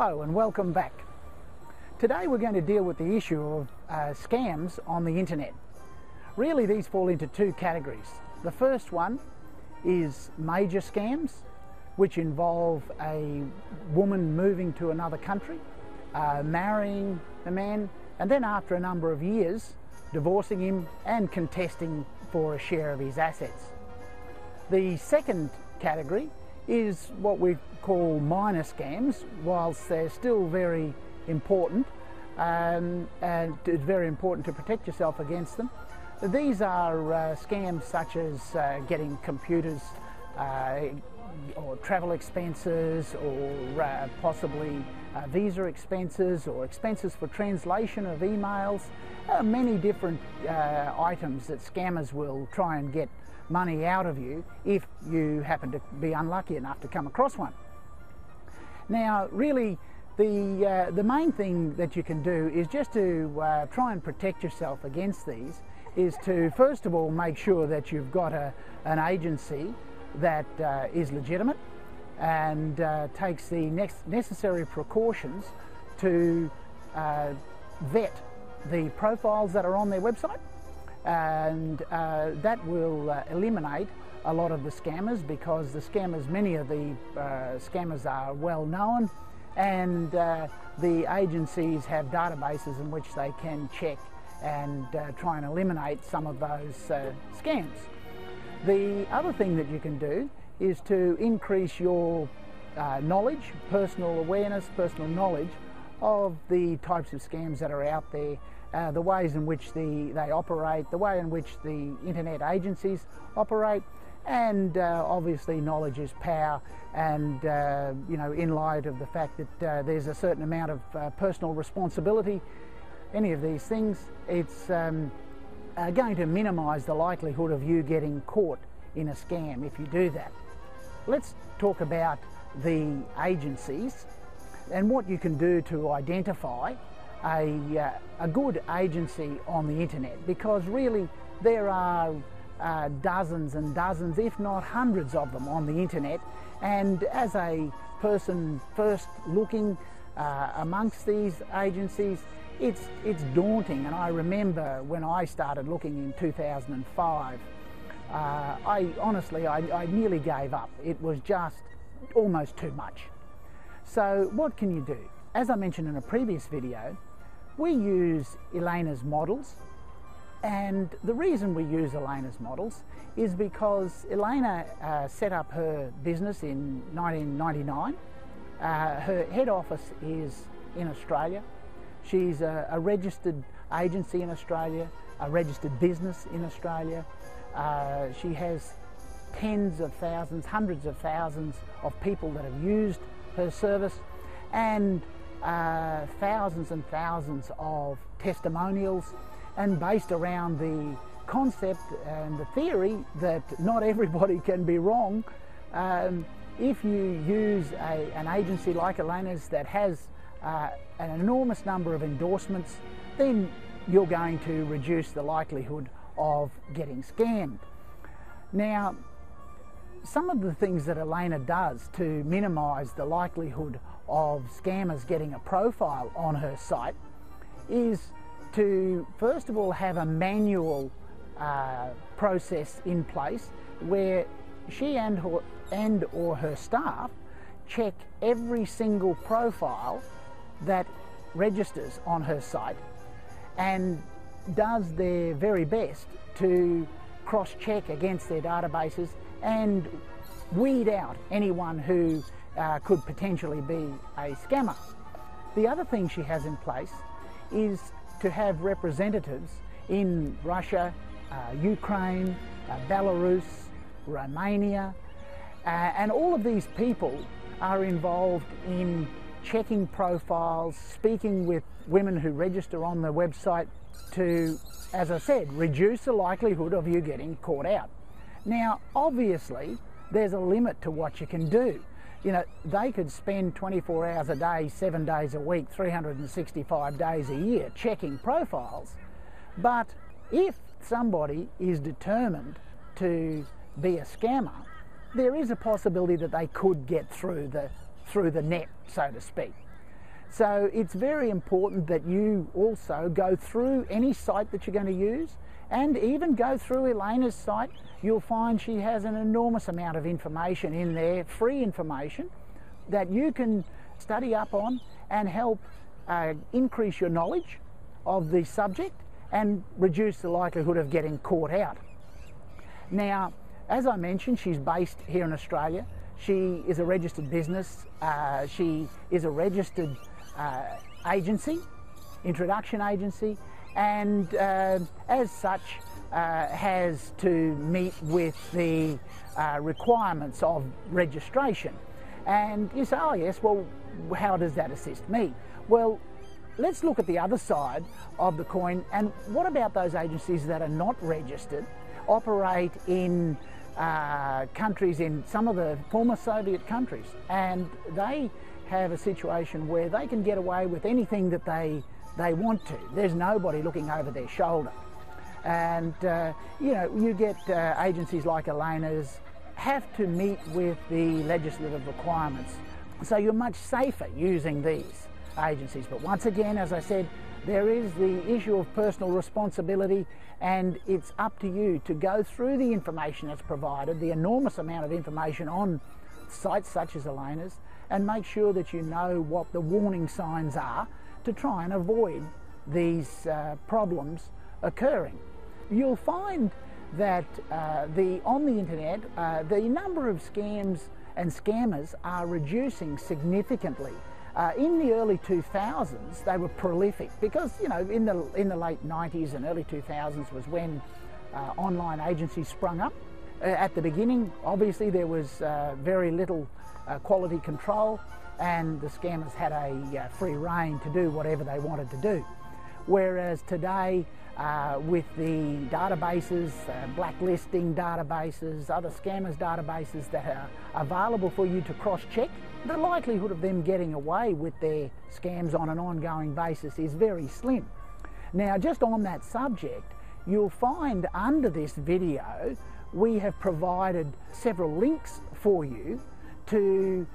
Hello and welcome back. Today we're going to deal with the issue of scams on the internet. Really, these fall into two categories. The first one is major scams, which involve a woman moving to another country, marrying a man, and then after a number of years divorcing him and contesting for a share of his assets. The second category is what we call minor scams. Whilst they're still very important, and it's very important to protect yourself against them, these are scams such as getting computers or travel expenses, or possibly visa expenses, or expenses for translation of emails. Many different items that scammers will try and get money out of you if you happen to be unlucky enough to come across one. Now, really, the main thing that you can do is just to try and protect yourself against these, is to first of all make sure that you've got an agency that is legitimate and takes the necessary precautions to vet the profiles that are on their website, and that will eliminate a lot of the scammers, because the scammers, many of the scammers are well known, and the agencies have databases in which they can check and try and eliminate some of those scams. The other thing that you can do is to increase your knowledge, personal awareness, personal knowledge of the types of scams that are out there, the ways in which they operate, the way in which the internet agencies operate, and obviously knowledge is power, and you know, in light of the fact that there's a certain amount of personal responsibility, any of these things, it's going to minimise the likelihood of you getting caught in a scam if you do that. Let's talk about the agencies and what you can do to identify a good agency on the internet, because really there are dozens and dozens, if not hundreds of them on the internet, and as a person first looking amongst these agencies, it's daunting. And I remember when I started looking in 2005, I nearly gave up. It was just almost too much. So what can you do? As I mentioned in a previous video, we use Elena's models, and the reason we use Elena's models is because Elena set up her business in 1999. Her head office is in Australia. She's a registered agency in Australia, a registered business in Australia. She has tens of thousands, hundreds of thousands of people that have used her service, and thousands and thousands of testimonials, and based around the concept and the theory that not everybody can be wrong. If you use an agency like Elena's that has an enormous number of endorsements, then you're going to reduce the likelihood of getting scammed. Now, some of the things that Elena does to minimise the likelihood of scammers getting a profile on her site is to first of all have a manual process in place where she and or her staff check every single profile that registers on her site, and does their very best to cross-check against their databases and weed out anyone who could potentially be a scammer. The other thing she has in place is to have representatives in Russia, Ukraine, Belarus, Romania, and all of these people are involved in checking profiles, speaking with women who register on the website to, as I said, reduce the likelihood of you getting caught out. Now, obviously, there's a limit to what you can do. You know, they could spend 24 hours a day, 7 days a week, 365 days a year checking profiles. But if somebody is determined to be a scammer, there is a possibility that they could get through the net, so to speak. So it's very important that you also go through any site that you're going to use, and even go through Elena's site. You'll find she has an enormous amount of information in there, free information, that you can study up on and help increase your knowledge of the subject and reduce the likelihood of getting caught out. Now, as I mentioned, she's based here in Australia. She is a registered business. She is a registered agency, introduction agency, and as such has to meet with the requirements of registration. And you say, oh yes, well, how does that assist me? Well, let's look at the other side of the coin. And what about those agencies that are not registered, operate in countries, in some of the former Soviet countries, and they have a situation where they can get away with anything that they want to. There's nobody looking over their shoulder. And you know, you get agencies like Elena's have to meet with the legislative requirements. So you're much safer using these agencies. But once again, as I said, there is the issue of personal responsibility, and it's up to you to go through the information that's provided, the enormous amount of information on sites such as Elena's, and make sure that you know what the warning signs are to try and avoid these problems occurring. You'll find that on the internet, the number of scams and scammers are reducing significantly. In the early 2000s, they were prolific because, you know, in the late 90s and early 2000s was when online agencies sprung up. At the beginning, obviously, there was very little quality control, and the scammers had a free rein to do whatever they wanted to do. Whereas today, with the databases, blacklisting databases, other scammers databases that are available for you to cross-check, the likelihood of them getting away with their scams on an ongoing basis is very slim. Now, just on that subject, you'll find under this video we have provided several links for you to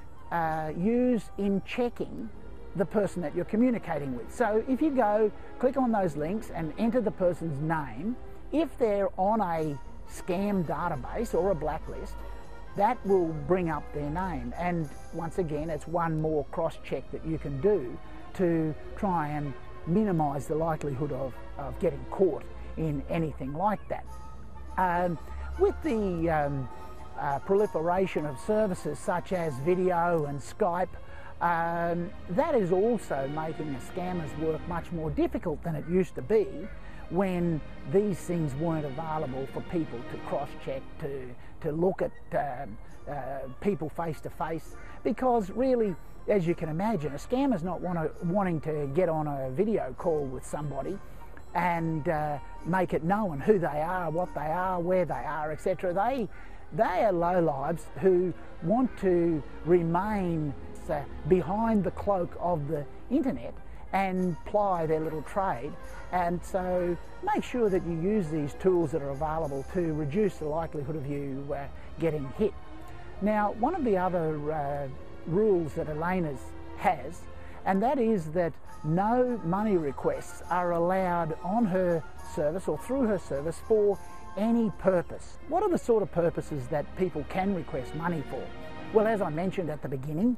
use in checking the person that you're communicating with. So if you go, click on those links and enter the person's name, if they're on a scam database or a blacklist, that will bring up their name. And once again, it's one more cross-check that you can do to try and minimise the likelihood of getting caught in anything like that. With the proliferation of services such as video and Skype, that is also making the scammers work much more difficult than it used to be when these things weren't available for people to cross-check, to look at people face to face, because really, as you can imagine, a scammer's not wanting to get on a video call with somebody and make it known who they are, what they are, where they are, etc. They are lowlives who want to remain behind the cloak of the internet and ply their little trade, and so make sure that you use these tools that are available to reduce the likelihood of you getting hit. Now, one of the other rules that Elena's has, and that is that no money requests are allowed on her service or through her service for any purpose. What are the sort of purposes that people can request money for? Well, as I mentioned at the beginning,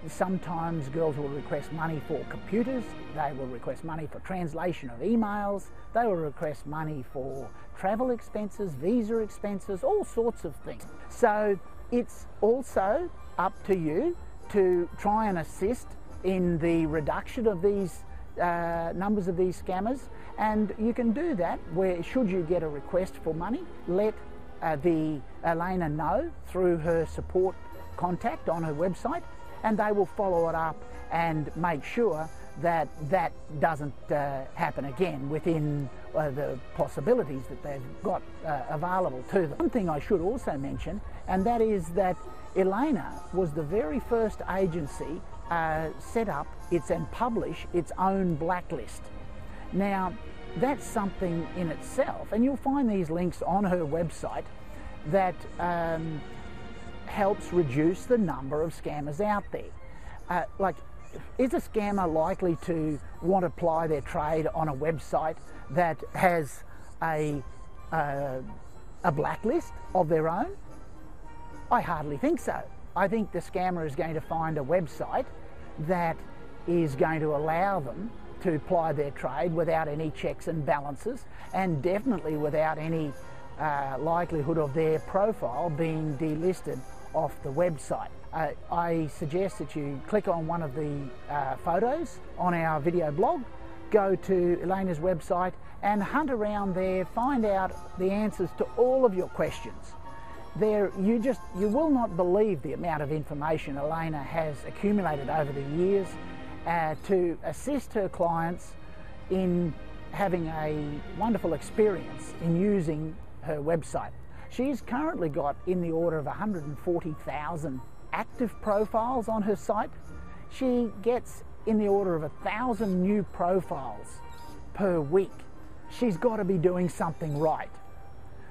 sometimes girls will request money for computers, they will request money for translation of emails, they will request money for travel expenses, visa expenses, all sorts of things. So it's also up to you to try and assist in the reduction of these numbers of these scammers, and you can do that where, should you get a request for money, let the Elena know through her support contact on her website, and they will follow it up and make sure that that doesn't happen again within the possibilities that they've got available to them. One thing I should also mention, and that is that Elena was the very first agency set up and publish its own blacklist. Now, that's something in itself, and you'll find these links on her website that helps reduce the number of scammers out there. Like, is a scammer likely to want to ply their trade on a website that has a blacklist of their own? I hardly think so. I think the scammer is going to find a website that is going to allow them to ply their trade without any checks and balances, and definitely without any likelihood of their profile being delisted off the website. I suggest that you click on one of the photos on our video blog, go to Elena's website and hunt around there, find out the answers to all of your questions. You will not believe the amount of information Elena has accumulated over the years to assist her clients in having a wonderful experience in using her website. She's currently got in the order of 140,000 active profiles on her site. She gets in the order of 1,000 new profiles per week. She's got to be doing something right.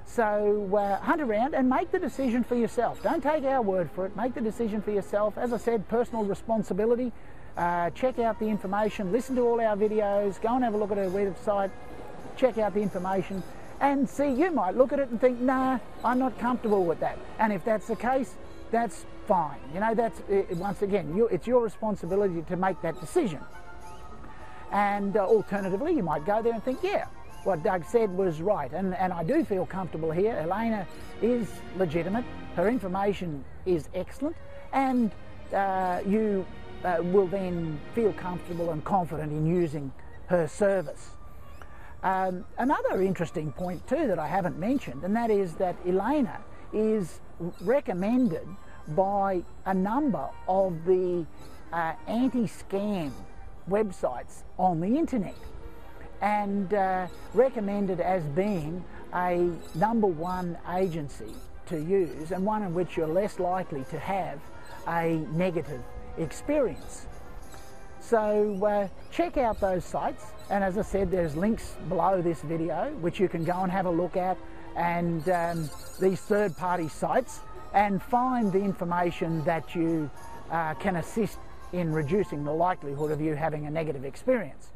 So hunt around and make the decision for yourself. Don't take our word for it. Make the decision for yourself. As I said, personal responsibility. Check out the information, listen to all our videos, go and have a look at our website, check out the information, and see, you might look at it and think, nah, I'm not comfortable with that. And if that's the case, that's fine. You know, that's, once again, it's your responsibility to make that decision. And alternatively, you might go there and think, yeah, what Doug said was right, and I do feel comfortable here. Elena is legitimate, her information is excellent, and you will then feel comfortable and confident in using her service. Another interesting point too that I haven't mentioned, and that is that Elena is recommended by a number of the anti-scam websites on the internet, and recommended as being a #1 agency to use, and one in which you're less likely to have a negative experience. So check out those sites, and as I said, there's links below this video which you can go and have a look at, and these third-party sites, and find the information that you can assist in reducing the likelihood of you having a negative experience.